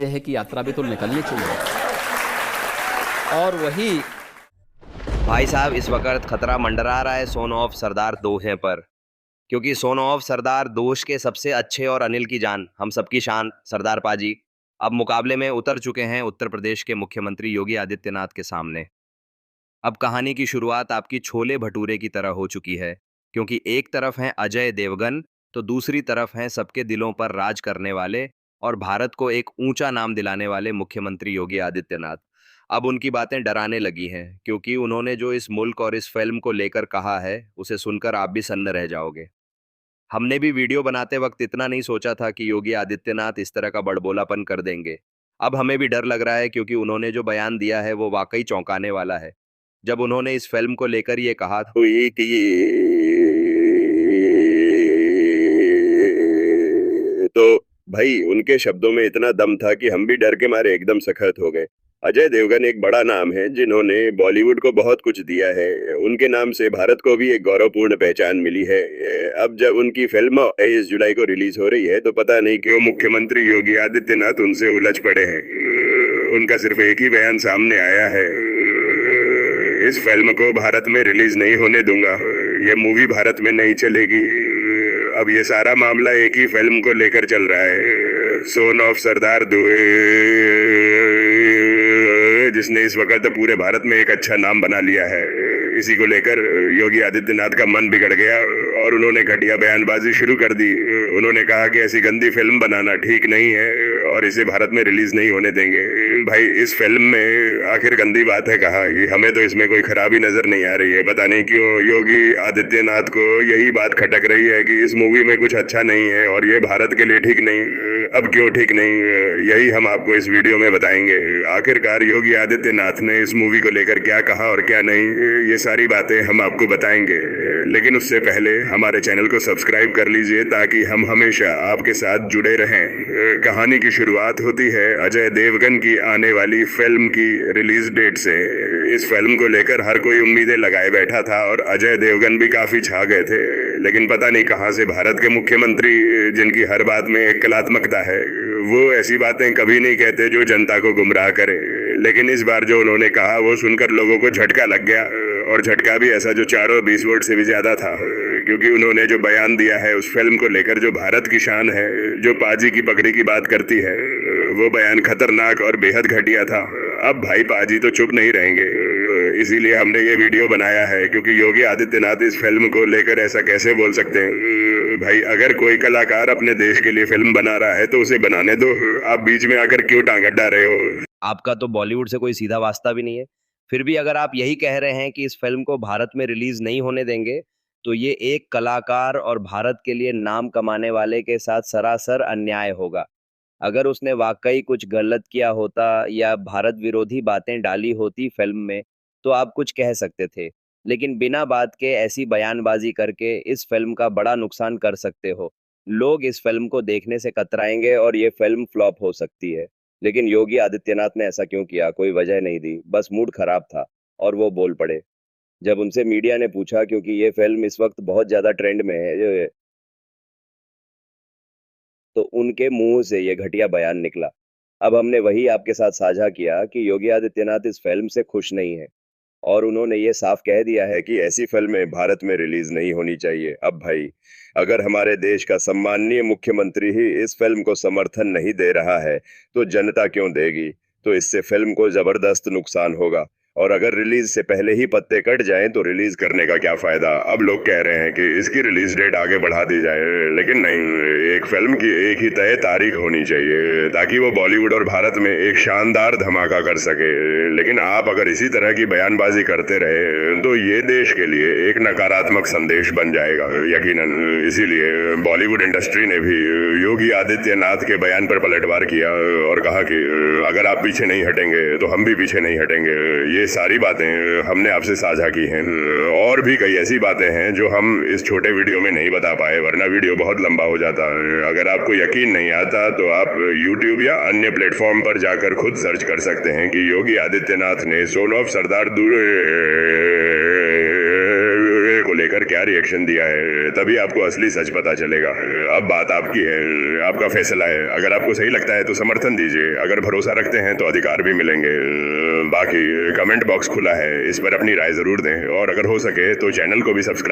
है कि यात्रा भी तो निकलनी चाहिए। और वही भाई साहब, इस वक्त खतरा मंडरा रहा है सोन ऑफ सरदार दोहे पर, क्योंकि सोन ऑफ सरदार दोष के सबसे अच्छे और अनिल की जान, हम सबकी शान सरदार पाजी अब मुकाबले में उतर चुके हैं उत्तर प्रदेश के मुख्यमंत्री योगी आदित्यनाथ के सामने। अब कहानी की शुरुआत आपकी छोले भटूरे की तरह हो चुकी है, क्योंकि एक तरफ हैं अजय देवगन, तो दूसरी तरफ हैं सबके दिलों पर राज करने वाले और भारत को एक ऊंचा नाम दिलाने वाले मुख्यमंत्री योगी आदित्यनाथ। अब उनकी बातें डराने लगी हैं, क्योंकि उन्होंने जो इस मुल्क और इस फिल्म को लेकर कहा है, उसे सुनकर आप भी सन्न रह जाओगे। हमने भी वीडियो बनाते वक्त इतना नहीं सोचा था कि योगी आदित्यनाथ इस तरह का बड़बोलापन कर देंगे। अब हमें भी डर लग रहा है, क्योंकि उन्होंने जो बयान दिया है वो वाकई चौंकाने वाला है। जब उन्होंने इस फिल्म को लेकर ये कहा हुई थी तो भाई उनके शब्दों में इतना दम था कि हम भी डर के मारे एकदम सखत हो गए। अजय देवगन एक बड़ा नाम है, जिन्होंने बॉलीवुड को बहुत कुछ दिया है। उनके नाम से भारत को भी एक गौरवपूर्ण पहचान मिली है। अब जब उनकी फिल्म 23 जुलाई को रिलीज हो रही है, तो पता नहीं क्यों मुख्यमंत्री योगी आदित्यनाथ उनसे उलझ पड़े हैं। उनका सिर्फ एक ही बयान सामने आया है, इस फिल्म को भारत में रिलीज नहीं होने दूंगा, ये मूवी भारत में नहीं चलेगी। अब ये सारा मामला एक ही फिल्म को लेकर चल रहा है, सोन ऑफ सरदार दुए, जिसने इस वक्त पूरे भारत में एक अच्छा नाम बना लिया है। इसी को लेकर योगी आदित्यनाथ का मन बिगड़ गया और उन्होंने घटिया बयानबाजी शुरू कर दी। उन्होंने कहा कि ऐसी गंदी फिल्म बनाना ठीक नहीं है और इसे भारत में रिलीज नहीं होने देंगे। भाई, इस फिल्म में आखिर गंदी बात है कहाँ? हमें तो इसमें कोई खराबी नजर नहीं आ रही है। पता नहीं क्यों योगी आदित्यनाथ को यही बात खटक रही है कि इस मूवी में कुछ अच्छा नहीं है और ये भारत के लिए ठीक नहीं। अब क्यों ठीक नहीं, यही हम आपको इस वीडियो में बताएंगे। आखिरकार योगी आदित्यनाथ ने इस मूवी को लेकर क्या कहा और क्या नहीं, ये सारी बातें हम आपको बताएंगे। लेकिन उससे पहले हमारे चैनल को सब्सक्राइब कर लीजिए, ताकि हम हमेशा आपके साथ जुड़े रहें। कहानी की शुरुआत होती है अजय देवगन की आने वाली फिल्म की रिलीज डेट से। इस फिल्म को लेकर हर कोई उम्मीदें लगाए बैठा था और अजय देवगन भी काफी छा गए थे। लेकिन पता नहीं कहां से भारत के मुख्यमंत्री, जिनकी हर बात में एक कलात्मकता है, वो ऐसी बातें कभी नहीं कहते जो जनता को गुमराह करे। लेकिन इस बार जो उन्होंने कहा वो सुनकर लोगों को झटका लग गया, और झटका भी ऐसा जो 4 और 20 वोट से भी ज्यादा था। क्योंकि उन्होंने जो बयान दिया है उस फिल्म को लेकर, जो भारत की शान है, जो पाजी की पगड़ी की बात करती है, वो बयान खतरनाक और बेहद घटिया था। अब भाई पाजी तो चुप नहीं रहेंगे, इसीलिए हमने ये वीडियो बनाया है। क्योंकि योगी आदित्यनाथ इस फिल्म को लेकर ऐसा कैसे बोल सकते हैं? भाई, अगर कोई कलाकार अपने देश के लिए फिल्म बना रहा है तो उसे बनाने दो, आप बीच में आकर क्यों टांग अड्डा रहे हो? आपका तो बॉलीवुड से कोई सीधा वास्ता भी नहीं है, फिर भी अगर आप यही कह रहे हैं कि इस फिल्म को भारत में रिलीज नहीं होने देंगे, तो ये एक कलाकार और भारत के लिए नाम कमाने वाले के साथ सरासर अन्याय होगा। अगर उसने वाकई कुछ गलत किया होता या भारत विरोधी बातें डाली होती फिल्म में, तो आप कुछ कह सकते थे। लेकिन बिना बात के ऐसी बयानबाजी करके इस फिल्म का बड़ा नुकसान कर सकते हो। लोग इस फिल्म को देखने से कतराएंगे और ये फिल्म फ्लॉप हो सकती है। लेकिन योगी आदित्यनाथ ने ऐसा क्यों किया? कोई वजह नहीं दी, बस मूड खराब था और वो बोल पड़े। जब उनसे मीडिया ने पूछा, क्योंकि ये फिल्म इस वक्त बहुत ज्यादा ट्रेंड में है, तो उनके मुंह से ये घटिया बयान निकला। अब हमने वही आपके साथ साझा किया कि योगी आदित्यनाथ इस फिल्म से खुश नहीं है और उन्होंने ये साफ कह दिया है कि ऐसी फिल्में भारत में रिलीज नहीं होनी चाहिए। अब भाई, अगर हमारे देश का सम्माननीय मुख्यमंत्री ही इस फिल्म को समर्थन नहीं दे रहा है, तो जनता क्यों देगी? तो इससे फिल्म को जबरदस्त नुकसान होगा, और अगर रिलीज से पहले ही पत्ते कट जाएं तो रिलीज करने का क्या फायदा? अब लोग कह रहे हैं कि इसकी रिलीज डेट आगे बढ़ा दी जाए, लेकिन नहीं, एक फिल्म की एक ही तय तारीख होनी चाहिए, ताकि वो बॉलीवुड और भारत में एक शानदार धमाका कर सके। लेकिन आप अगर इसी तरह की बयानबाजी करते रहे तो ये देश के लिए एक नकारात्मक संदेश बन जाएगा, यकीनन। इसीलिए बॉलीवुड इंडस्ट्री ने भी योगी आदित्यनाथ के बयान पर पलटवार किया और कहा कि अगर आप पीछे नहीं हटेंगे तो हम भी पीछे नहीं हटेंगे। ये सारी बातें हमने आपसे साझा की हैं। और भी कई ऐसी बातें हैं जो हम इस छोटे वीडियो में नहीं बता पाए, वरना वीडियो बहुत लंबा हो जाता। अगर आपको यकीन नहीं आता तो आप YouTube या अन्य प्लेटफॉर्म पर जाकर खुद सर्च कर सकते हैं कि योगी आदित्यनाथ ने सोन ऑफ सरदार को लेकर लेकर क्या रिएक्शन दिया है, तभी आपको असली सच पता चलेगा। अब बात आपकी है, आपका फैसला है। अगर आपको सही लगता है तो समर्थन दीजिए, अगर भरोसा रखते हैं तो अधिकार भी मिलेंगे। बाकी कमेंट बॉक्स खुला है, इस पर अपनी राय जरूर दें, और अगर हो सके तो चैनल को भी सब्सक्राइब